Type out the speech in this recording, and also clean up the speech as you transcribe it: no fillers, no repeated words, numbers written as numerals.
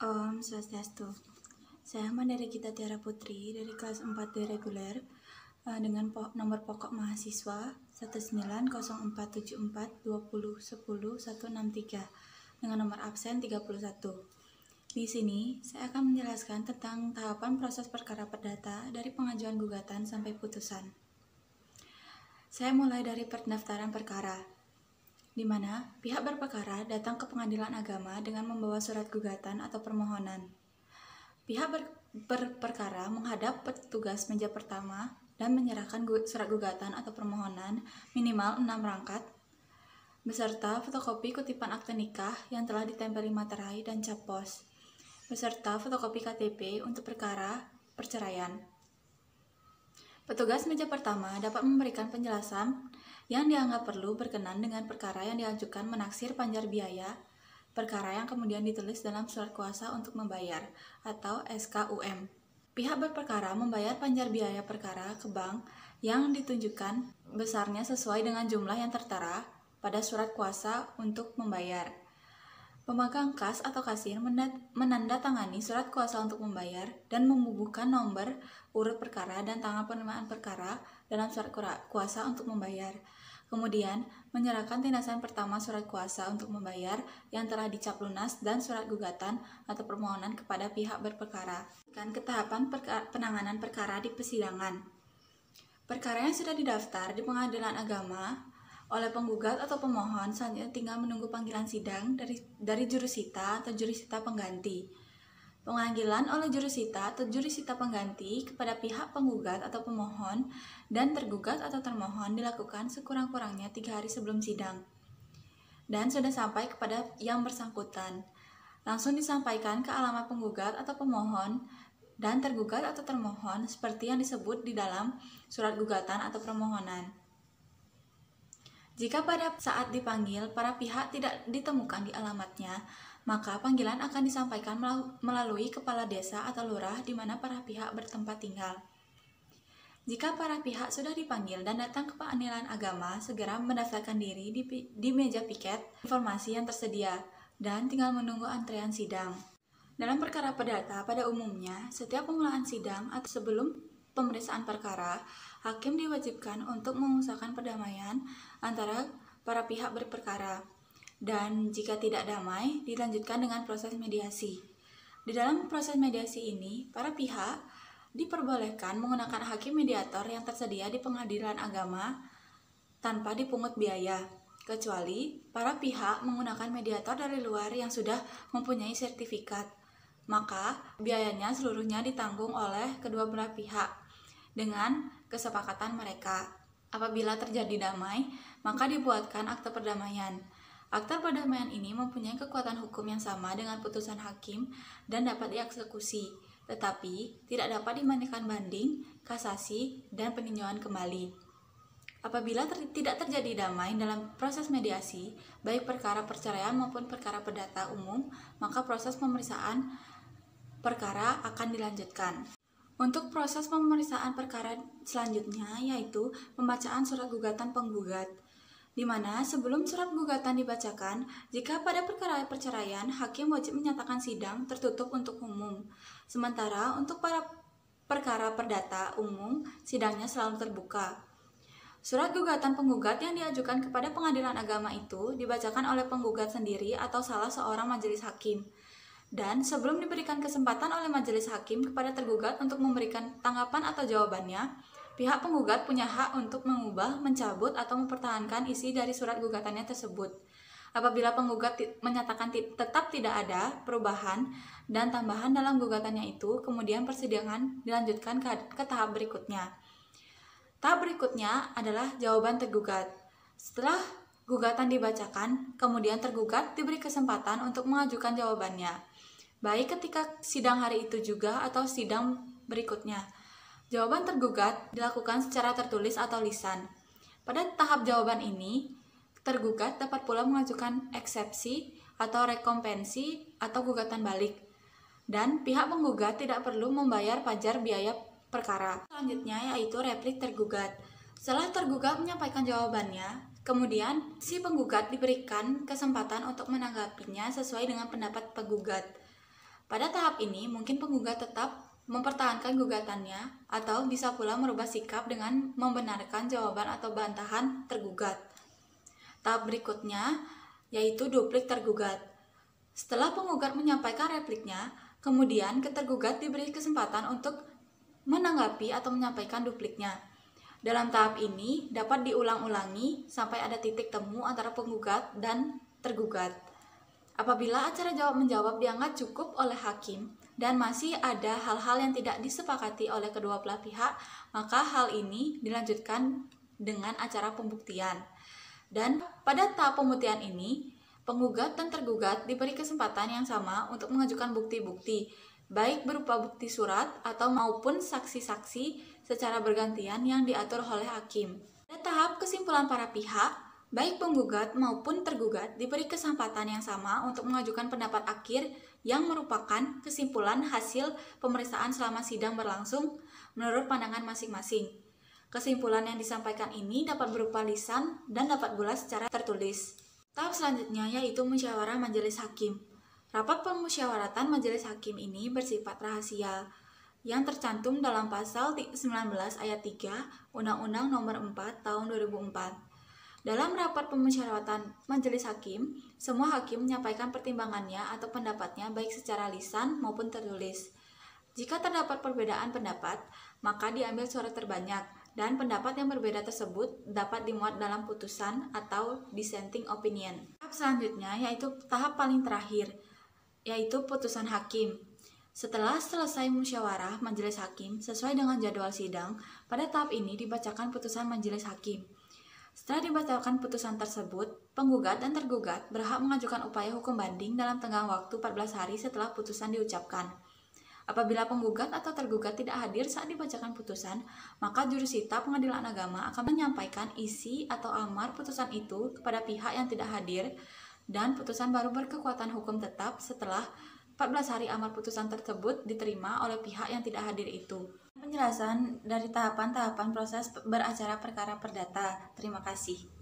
Om Swastiastu. Saya Mandiri Gita Tiara Putri dari kelas 4 D reguler dengan nomor pokok mahasiswa 1904742010163 dengan nomor absen 31. Di sini saya akan menjelaskan tentang tahapan proses perkara perdata dari pengajuan gugatan sampai putusan. Saya mulai dari pendaftaran perkara, di mana pihak berperkara datang ke pengadilan agama dengan membawa surat gugatan atau permohonan. Pihak berperkara menghadap petugas meja pertama dan menyerahkan surat gugatan atau permohonan minimal 6 rangkat beserta fotokopi kutipan akte nikah yang telah ditempeli materai dan cap pos, beserta fotokopi KTP untuk perkara perceraian. Petugas meja pertama dapat memberikan penjelasan yang dianggap perlu berkenan dengan perkara yang diajukan menaksir panjar biaya perkara yang kemudian ditulis dalam surat kuasa untuk membayar atau SKUM. Pihak berperkara membayar panjar biaya perkara ke bank yang ditunjukkan besarnya sesuai dengan jumlah yang tertera pada surat kuasa untuk membayar. Pemegang kas atau kasir menandatangani surat kuasa untuk membayar dan membubuhkan nomor urut perkara dan tanggal penerimaan perkara dalam surat kuasa untuk membayar. Kemudian, menyerahkan tindakan pertama surat kuasa untuk membayar yang telah dicap lunas dan surat gugatan atau permohonan kepada pihak berperkara. Dan ketahapan penanganan perkara di persidangan. Perkara yang sudah didaftar di pengadilan agama oleh penggugat atau pemohon selanjutnya tinggal menunggu panggilan sidang dari jurusita atau jurusita pengganti. Pemanggilan oleh jurusita atau jurusita pengganti kepada pihak penggugat atau pemohon dan tergugat atau termohon dilakukan sekurang-kurangnya 3 hari sebelum sidang dan sudah sampai kepada yang bersangkutan. Langsung disampaikan ke alamat penggugat atau pemohon dan tergugat atau termohon seperti yang disebut di dalam surat gugatan atau permohonan. Jika pada saat dipanggil para pihak tidak ditemukan di alamatnya, maka panggilan akan disampaikan melalui kepala desa atau lurah di mana para pihak bertempat tinggal. Jika para pihak sudah dipanggil dan datang ke pengadilan agama, segera mendaftarkan diri di meja piket informasi yang tersedia dan tinggal menunggu antrean sidang. Dalam perkara perdata, pada umumnya, setiap pemulaan sidang atau sebelum pemeriksaan perkara, hakim diwajibkan untuk mengusahakan perdamaian antara para pihak berperkara. Dan jika tidak damai, dilanjutkan dengan proses mediasi. Di dalam proses mediasi ini, para pihak diperbolehkan menggunakan hakim mediator yang tersedia di pengadilan agama tanpa dipungut biaya, kecuali para pihak menggunakan mediator dari luar yang sudah mempunyai sertifikat. Maka, biayanya seluruhnya ditanggung oleh kedua belah pihak dengan kesepakatan mereka. Apabila terjadi damai, maka dibuatkan akte perdamaian. Akte perdamaian ini mempunyai kekuatan hukum yang sama dengan putusan hakim dan dapat dieksekusi, tetapi tidak dapat dimainkan banding, kasasi, dan peninjauan kembali. Apabila tidak terjadi damai dalam proses mediasi, baik perkara perceraian maupun perkara perdata umum, maka proses pemeriksaan perkara akan dilanjutkan. Untuk proses pemeriksaan perkara selanjutnya yaitu pembacaan surat gugatan penggugat, di mana sebelum surat gugatan dibacakan, jika pada perkara perceraian, hakim wajib menyatakan sidang tertutup untuk umum. Sementara untuk para perkara perdata umum, sidangnya selalu terbuka. Surat gugatan penggugat yang diajukan kepada pengadilan agama itu dibacakan oleh penggugat sendiri atau salah seorang majelis hakim. Dan sebelum diberikan kesempatan oleh majelis hakim kepada tergugat untuk memberikan tanggapan atau jawabannya, pihak penggugat punya hak untuk mengubah, mencabut, atau mempertahankan isi dari surat gugatannya tersebut. Apabila penggugat menyatakan tetap tidak ada perubahan dan tambahan dalam gugatannya itu, kemudian persidangan dilanjutkan ke tahap berikutnya. Tahap berikutnya adalah jawaban tergugat. Setelah gugatan dibacakan, kemudian tergugat diberi kesempatan untuk mengajukan jawabannya, baik ketika sidang hari itu juga atau sidang berikutnya. Jawaban tergugat dilakukan secara tertulis atau lisan. Pada tahap jawaban ini, tergugat dapat pula mengajukan eksepsi atau rekompensi atau gugatan balik. Dan pihak penggugat tidak perlu membayar pajak biaya perkara. Selanjutnya yaitu replik tergugat. Setelah tergugat menyampaikan jawabannya, kemudian si penggugat diberikan kesempatan untuk menanggapinya sesuai dengan pendapat penggugat. Pada tahap ini, mungkin penggugat tetap mempertahankan gugatannya atau bisa pula merubah sikap dengan membenarkan jawaban atau bantahan tergugat. Tahap berikutnya yaitu duplik tergugat. Setelah penggugat menyampaikan repliknya, kemudian ketergugat diberi kesempatan untuk menanggapi atau menyampaikan dupliknya. Dalam tahap ini dapat diulang-ulangi sampai ada titik temu antara penggugat dan tergugat. Apabila acara jawab-menjawab dianggap cukup oleh hakim dan masih ada hal-hal yang tidak disepakati oleh kedua belah pihak, maka hal ini dilanjutkan dengan acara pembuktian. Dan pada tahap pembuktian ini, penggugat dan tergugat diberi kesempatan yang sama untuk mengajukan bukti-bukti, baik berupa bukti surat atau maupun saksi-saksi secara bergantian yang diatur oleh hakim. Pada tahap kesimpulan para pihak, baik penggugat maupun tergugat diberi kesempatan yang sama untuk mengajukan pendapat akhir yang merupakan kesimpulan hasil pemeriksaan selama sidang berlangsung menurut pandangan masing-masing. Kesimpulan yang disampaikan ini dapat berupa lisan dan dapat pula secara tertulis. Tahap selanjutnya yaitu musyawarah majelis hakim. Rapat pemusyawaratan majelis hakim ini bersifat rahasia yang tercantum dalam pasal 19 ayat 3 Undang-Undang Nomor 4 Tahun 2004. Dalam rapat pemusyawaratan majelis hakim, semua hakim menyampaikan pertimbangannya atau pendapatnya baik secara lisan maupun tertulis. Jika terdapat perbedaan pendapat, maka diambil suara terbanyak dan pendapat yang berbeda tersebut dapat dimuat dalam putusan atau dissenting opinion. Tahap selanjutnya yaitu tahap paling terakhir, yaitu putusan hakim. Setelah selesai musyawarah majelis hakim sesuai dengan jadwal sidang, pada tahap ini dibacakan putusan majelis hakim. Setelah dibacakan putusan tersebut, penggugat dan tergugat berhak mengajukan upaya hukum banding dalam tenggang waktu 14 hari setelah putusan diucapkan. Apabila penggugat atau tergugat tidak hadir saat dibacakan putusan, maka jurusita Pengadilan Agama akan menyampaikan isi atau amar putusan itu kepada pihak yang tidak hadir dan putusan baru berkekuatan hukum tetap setelah 14 hari amar putusan tersebut diterima oleh pihak yang tidak hadir itu. Penjelasan dari tahapan-tahapan proses beracara perkara perdata. Terima kasih.